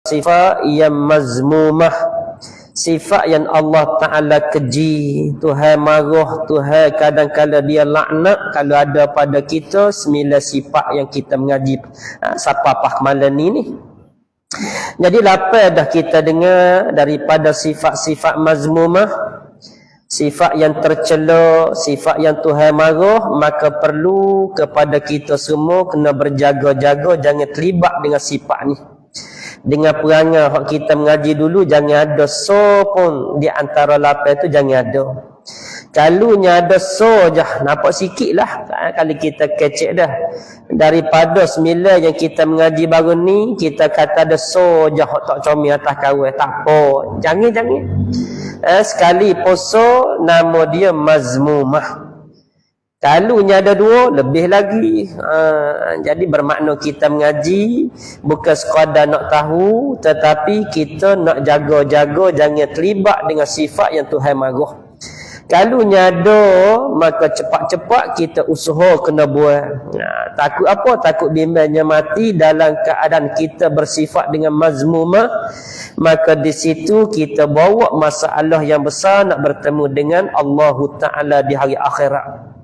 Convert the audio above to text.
sifat yang mazmumah, sifat yang Allah Ta'ala keji, Tuhan marah, Tuhan kadang-kadang dia laknat. Kalau ada pada kita 9 sifat yang kita mengaji sapapah malam ni. Jadi lapar dah kita dengar daripada sifat-sifat mazmumah, sifat yang tercela, sifat yang Tuhan marah. Maka perlu kepada kita semua kena berjaga-jaga jangan terlibat dengan sifat ni. Dengan perangai hak kita mengaji dulu, jangan ada so pun di antara lapan tu, jangan ada. Kalau ada so je, nampak sikit lah kalau kita kecek dah. Daripada 9 yang kita mengaji baru ni, kita kata ada so je hak tak comel atas kawan, tak apa. Jangan. Sekali poso nama dia mazmumah. Kalau ada 2, lebih lagi. Jadi bermakna kita mengaji bukan sekadar nak tahu, tetapi kita nak jaga-jaga jangan terlibat dengan sifat yang Tuhan marah. Kalau ada, maka cepat-cepat kita usaha kena buat. Takut apa? Takut bimbangnya mati dalam keadaan kita bersifat dengan mazmumah. Maka di situ kita bawa masalah yang besar nak bertemu dengan Allah Ta'ala di hari akhirat.